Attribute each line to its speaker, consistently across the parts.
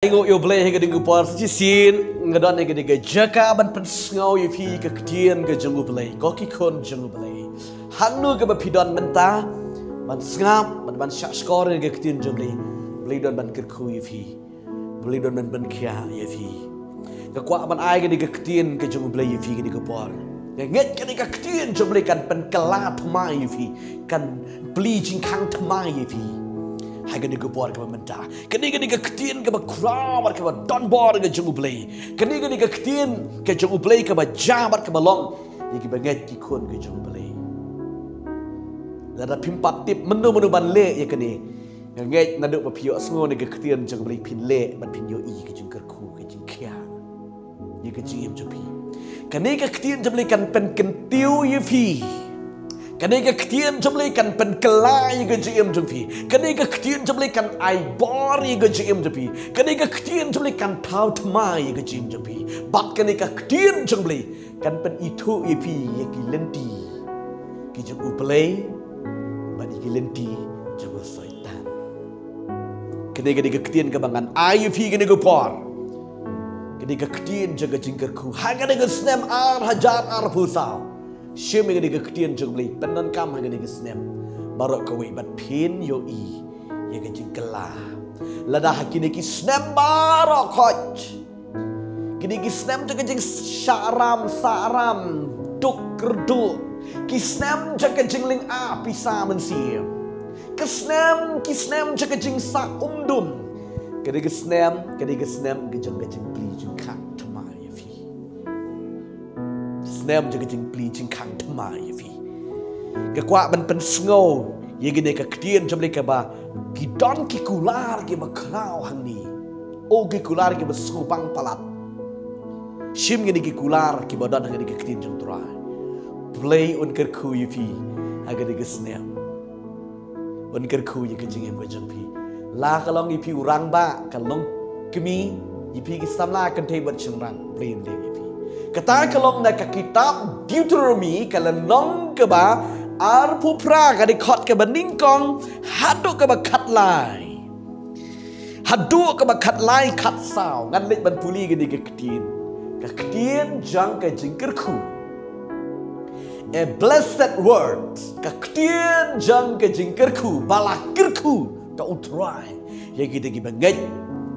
Speaker 1: Ingo yo blay hega dingu par sin ngadon hega diga jaka ban pensngau yo phi ka ktien ka jangu blay ko ki kon jangu blay hangnu ka ba pidon menta ban ngap ban syak skor hega ktien jangu blay don ban kerku yo phi blay don ban kya yo phi ka kwa ban ai ka diga ktien ka jangu blay yo phi ka diga par nget ka diga ktien jangu blay kan pen kala thmai yo phi kan bli jing khang thmai yo phi hai gani gupor ka menta kani gani ka ktien ka ba krawar ka ba don bor ka jungu play kani gani ka ktien ka jungu play ka ba jabar ka ba long yiki ba nget ki khon ka jungu play lada pimpat tip menu ban le ya kani nget ngaduk ba phio sngo ni ka ktien jungu play pin le ban pin yo i ka jung kar khu ka jing khia ye ka jim ju pi kani ka ktien jungu play kan pen kan tiu ye phi kani ka ktien jamlei kan pen kelai ga jim jumpi kani ka ktien jamlei kan ai bor ga jim jumpi kani ka ktien jamlei kan thau thmai ga jim jumpi bat kani ka ktien jamlei kan pen itu pi ye ki lenti ki jung uplay bat ki lenti jung soitan kani ka ktien ka bangan ai pi kani ka por kani ka ktien jaga jingker ku ha kani ka snem ar hajar ar pusau Syem yang diga ktien jungbli penon kam yang diga snem barok kawe bat pin yo i ya ga jingkela lada hakini ki snem barok khoj kini ki snem jaga jing saram duk kerdu ki snem jaga jingling a pisa mensiam ki snem jaga jing sa umdum kini ki snem ga jing pli jing khang nem jaga jing pli jing khang thmai fi ka kwa ban pen sngo ye gine ka ktien jamle ka ba ki don ki kular ki ba krau hang ni o ki kular ki ba sku pang palat shim gine ki kular ki ba don hang ni ka ktien jang trai play on ker khu ye fi ha ga de snem on ker khu ye ka jing em ba jang fi la ka long ye fi urang ba ka long kmi ye fi ki samla kan thei bat chang rang play le kata kalong na ka kitab Deuteronomy kala nong ka ba ar pupra ka di khot ka ba ningkong hadu ka ba khat lai khat sao ngan lek ban puli ka di ka ktien jang ka jingker khu a blessed word ka ktien jang ka jingker khu bala kir khu ta utrai ye ki de ki ba ngai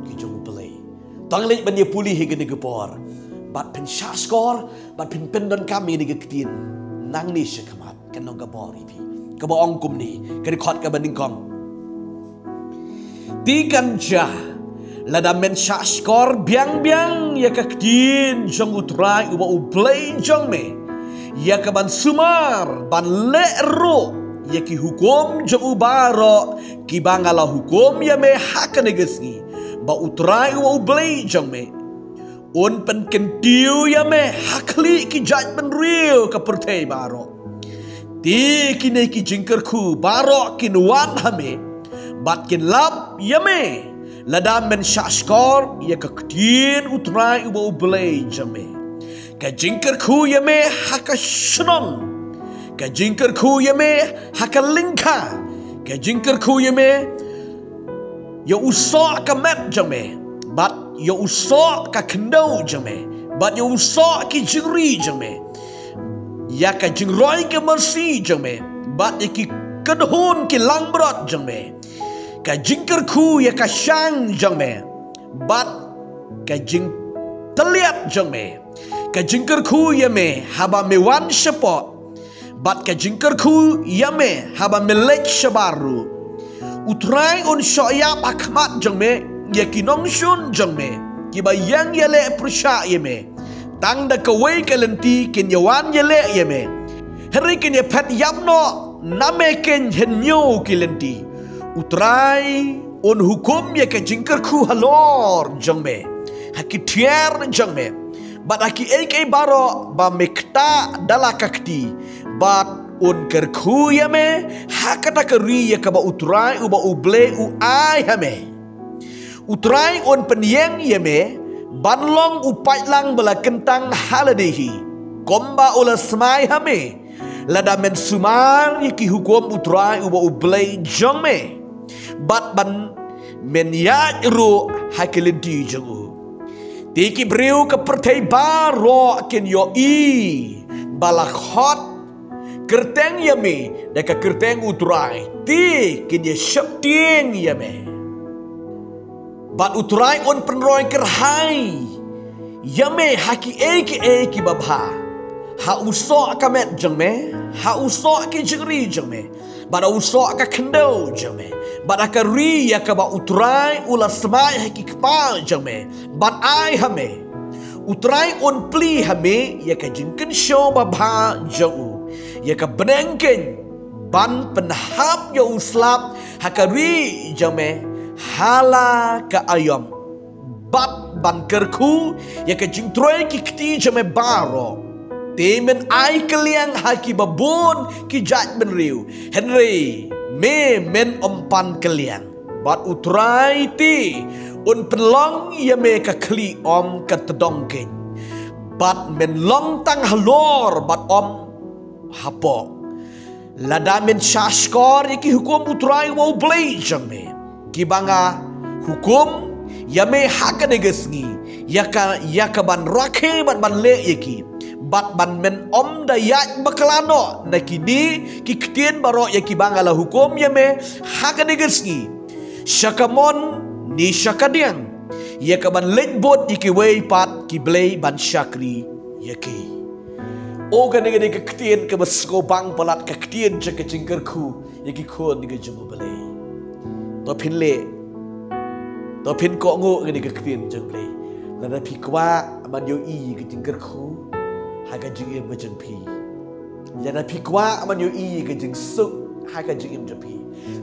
Speaker 1: ki jong play tang lek ban ye puli he ka di ka por bat pen shaskor bat pen don kami ni gektin nang ni shikamat kan nong ka bori pi ka ba ong kum ni ka di khot ka baning kong ti kan ja lada men shaskor biang ya ka ktin jong utrai uba u play jong me ya ka ban sumar ban le ro ya ki hukum jong ubaro ki bangala hukum ya me hakane gesni ba utrai uba u play jong me un pen kentiu ya me hakli ki judgment real ka pertei baro ti kini ki jingker khu baro kin wan hame bat kin lab ya me lada men shashkor ya ka ktien utrai ubo ublay jame ka jingker khu ya me haka shnong ka jingker khu ya me haka linka ka jingker khu ya me ya uso ka met jame bat yo usok ka kendo jame bat yo usok ki jingri jame ya ka jingroi ke mercy jame bat ki kadhon ki langbrot jame ka jingker khu ya ka shang jame bat ka jing teliat jame ka jingker khu ya me haba me wan shapot bat ka jingker khu ya me haba me lek shabaru utrai on shoya pakmat jame ya kinong shun jang me ki ba yang yele prusha ye me tang da ka wei ka lenti kin yawan yele ye me heri kin ye phat yam no name ken hen nyo ki lenti utrai on hukum ye ka jingker khu halor jang me hakitier jang me bat aki ek baro ba mekta dala kakti bat on ker khu ye me hakata ka ri ye ka ba utrai u ba uble u ai ha me utrai on penyeng yeme banlong upai lang bala kentang haladehi komba ula smai hame lada men sumar yiki hukum utrai uba ublay jongme bat ban men yat ro hakelenti jangu tiki breu ke pertai baro ken yo i balakhot kerteng yame deka kerteng utrai ti ken ye shapting yame bat utrai on penroi kerhai yame haki eki babha ha usok kamet jengme ha usok ke jengri jengme bada usok ka kendau jengme bada ka ri ya ka ba utrai ula semai haki kepal jengme bat ai hame utrai on pli hame ya ka jengken show babha jau ya ka benengken ban penhap ya uslap ha ka ri jengme hala ka ayam bat ban kerku ya ka jingtroi ki kti jeme baro temen ai keliang haki babon ki jat benriu Henry me men ompan keliang bat utrai ti un pelong ya me ka kli om ka tedongken bat men long tang halor bat om hapo lada men shashkor ki hukum utrai wo blai jame ki banga hukum yame haka negesngi yaka ban rakhe ban le yaki bat ban men om dayat baklano nakini ki ktien baro yaki bangala hukum yame haka negesngi syakamon ni syakadiang yaka ban lejbot yaki wei pat ki blei ban syakri yaki o gane ke ktien ke besko bang palat ke ktien je ke jingkerku yaki khon ni ke jumu blei to phinle to phin ko ngo ngani ke ktien jeng play lada phi kwa man yo i ke jing kerku ha ka jing em ke jeng phi lada phi kwa man yo i ke jing su ha ka jing em jeng phi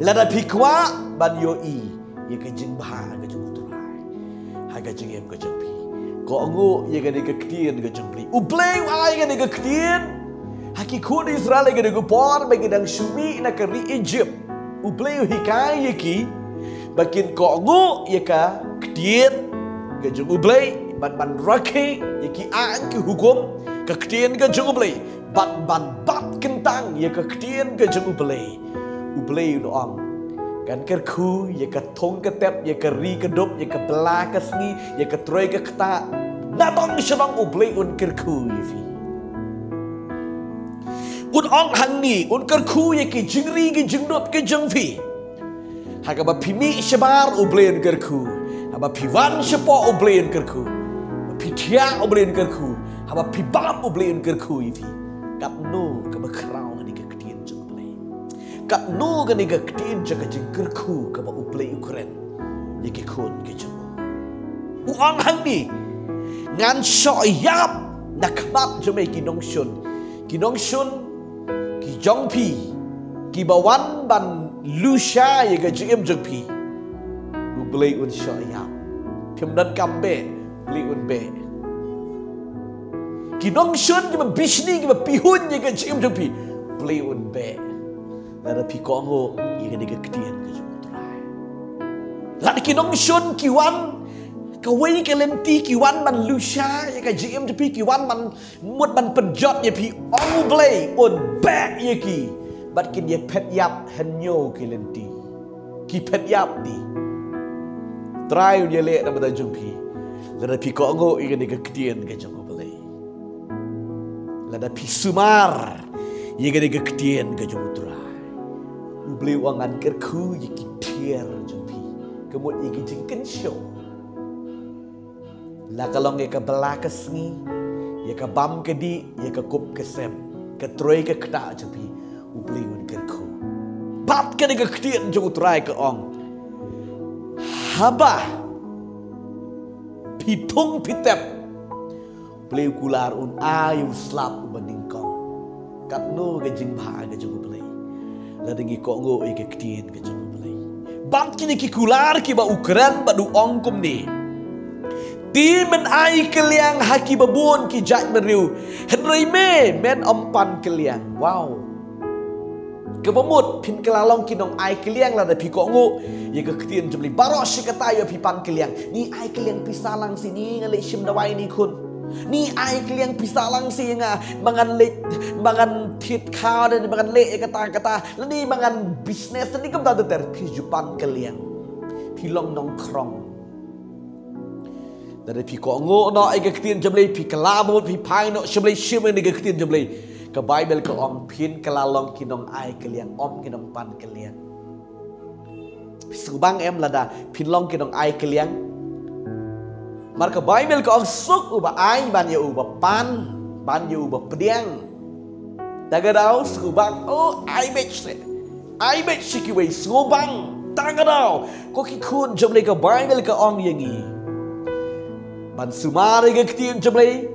Speaker 1: lada phi kwa man yo i ye ke jing bha ke jeng utrai ha ka jing em ke jeng phi ko ngo ye ke ke ktien ke jeng play u play ai ke ke ktien ha ki khud Israel ke ke por ba ke dang shumi na ke ri Egypt u play hikai ye ki bakin ko ngu yaka ktien ke jung ublay ban rakhi yaki an ki hukum ke ktien ke jung ublay bat kentang yaka ktien ke jung ublay no ang kan kerku yaka thong ke tep yaka ri ke dop yaka bela ke sni yaka troi ke kta na dong shabang ublay un kerku yifi un ong hang ni un kerku yaki jingri ke jingdop ke jungfi haka ba pimi shabar ublen kerku haba piwan shapo ublen kerku pitia ublen kerku haba pibam ublen kerku ifi kap no ka ba krau ni ka ktien jeng ublay kap no ka ni ka ktien jeng kerku ka ba ublay ukren ni ke khon ke jeng uang hang ni ngan so yap nak bat jome kinong shun ki jongpi ki bawan ban Lusha ye ga jim jpi u blay un shaya phim dan kambe blay un be ki dong shun ki ba bishni ki ba pihun ye ga jim jpi blay un be la da pi ko ngo ye ga ga ktien ga jum trai la ki dong shun ki wan ka wei ka lenti ki wan ban Lusha ye ga jim jpi ki wan ban mut ban penjot ye pi ong blay un be ye ki bat kin ye pet yap henyo kilenti ki pet yap di try ye le na bada jumpi la pi ko ngo i ga ktien ga jong balai la pi sumar ye ga ktien ga jong try u blei wangan kerku ye ki tier jumpi kemut ye ki jingken show la kalong ye ka bela ka sngi ye ka bam ke di ye ka kup ke sem ke troi ke kta jumpi ublay un kerku bat ke ga ktien jong utrai ke ong haba pitung pitep play kular un ayu slap banding kong kat no ga jing bha ga jong ublay la dengi ko ngo e ke ktien ga jong ublay bat kini ki kular ki ba ukran ba du ong kum ni ti men ai keliang haki babun ki jat meriu henry me men ompan keliang wow kebamut pin kelalong kinong ai keliang la da pi ko ngo ye ke ktien jumli baro sikata yo pi pan keliang ni ai keliang pisalang sini ngale shim dawai ni kun ni ai keliang pisalang si nga mangan thit kha de mangan le kata la ni mangan business ni kam da ter pi jupan keliang pilong nong krong. Dari pi ko ngo no ai ga ktin jamle pi kalamo pi pai no jamle shime ni ga ktin jamle. Ka Bible ka ong pin kalalong kinong ai kaliang om kinong pan kaliang. Subang em lada pinlong kinong ai kaliang. Marka Bible ka ong suk uba ai ban ya uba pan ban ya uba pediang. Tagadao subang oh ai bet sikiwe subang tagadao ko ki kun jamle ka Bible ka ong yangi. Ban sumari ga ktin jamle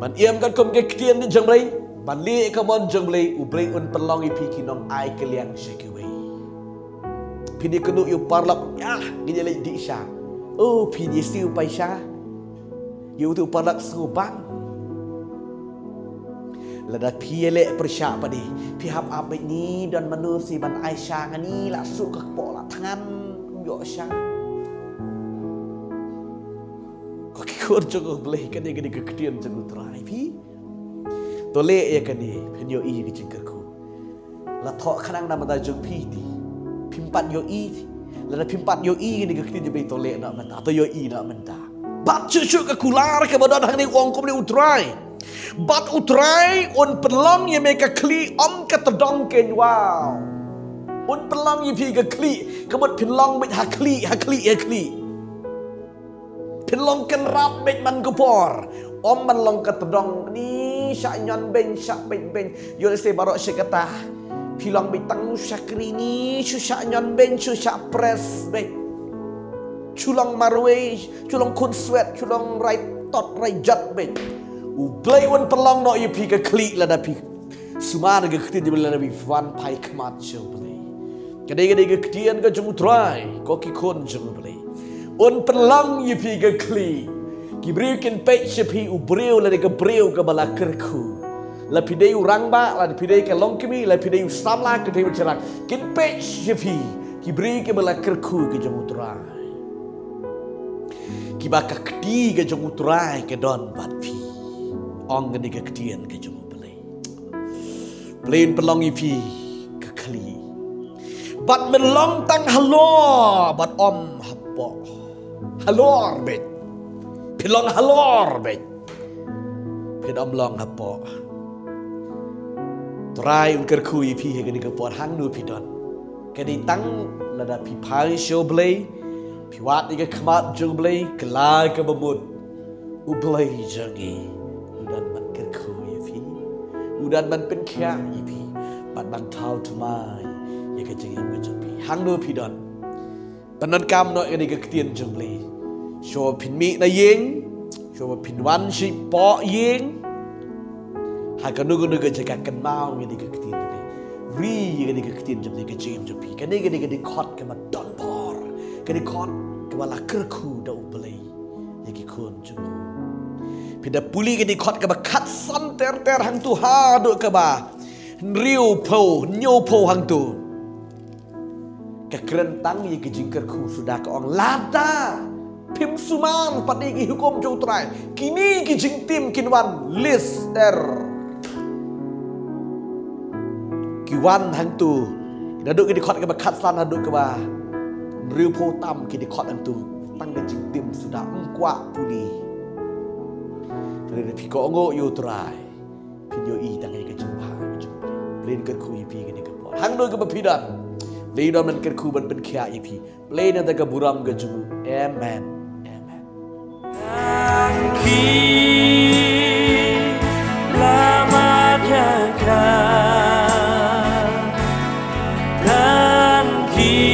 Speaker 1: ban iam kan kom ga ktin ni jamle ban li ka mon jamle ublei un pelong ipi kinong ai kaliang sikiwe. Pini kenu yu parlap ya gini le di sha. Oh pini siu pai sha. Yu tu parlap subang. Lada piele persya padi. Pihap abe ni dan menur si ban Aisyah ngani la su ka pola tangan yo sha. Ko ki kur jogo bleh kani gani ke ketian jangu trai pi. Tole ya kani penyo i ki jingkerku. La thok khanang nama da jung pi ti. Pimpat yo i. Lada pimpat yo i gani ke ketian jebe tole nak menta atau yo i nak menta. Bat cucu ke kular ke badan hang ni wong kom ni utrai. Bat utrai un pelong ye meka kli om ka tedong ken wow. Un pelong ye pi ka kli kemut pelong mit ha kli. Pelong ken rap mit man gopor. Om man long ka tedong ni syak nyon ben syak ben yo se barok se kata. Pilong mit tang syakri ni syak nyon ben syak press ben. Chulang marwe, chulang kun sweat, chulang right tot right jat ben. Ublay wan pelong no ye pi ka kli la da pi. Sumar ga ktin je la bi van pai kmat show blay. Kadai ga ktian ga jung try, ko ki kon jung blay. Un pelong ye pi ga kli. Ki briu ken pe che pi ubriu la ga briu ga bala kerku. La pi dei urang ba, la pi dei ka long kimi, la pi dei samla ka dei cerang. Ken pe che pi, ki briu ke bala kerku ga jung try. Ki ba ka kti ga jung try ke don bat pi. Ong ni ka ktian ke jung blay. Plain pelong ye pi ka kli. Bat melong tang halor, bat om hapo. Halor bet. Pilong halor bet. Pidom long hapo. Try un kerku ye pi ke ni ka pot hang nu pidon. Ke di tang lada pi pai show blay. Pi wat ni ka kmat jung blay, kelai ka bamut. U blay jangi. Udan man kerku ye pi. Udan man pen kya ye pi. Bat man tau tumai. Ye ka jangi ka jung pi. Hang nu pidon. Panan kam no ke ni ka ktian jung blay. Show pin mi na yeng. Show pin wan si po yeng. Hakanu ga jaga kan mau ye ni ka ktian jung blay. Ri ye ni ka ktian jung blay ka jing jung pi. Ka ni khot ka ma don por. Ka ni khot ka wala kerku da ublay. Ye ki kun jung. Pida puli ka ni khot ka ba khat san ter hang tu ha do ka ba. Riu po nyo po hang tu. Kekerentang ye ke jingkerku sudah ke ong lada pim suman padi ki hukum jauh trai kini ki jingtim kinwan lister kiwan hang tu daduk ki dikot ke bakat san daduk ke ba riu po tam ki dikot hang tu tang ke jingtim sudah engkwa puli dari pi ko ngo yu trai pin yo i tang ke jumpa plain kerku ye pi ke pot hang do ke bapidan Play dan men kerku ban pen kya ipi. Play dan taga buram ga jugu. Amen. Amen.
Speaker 2: Ki lama jaga dan ki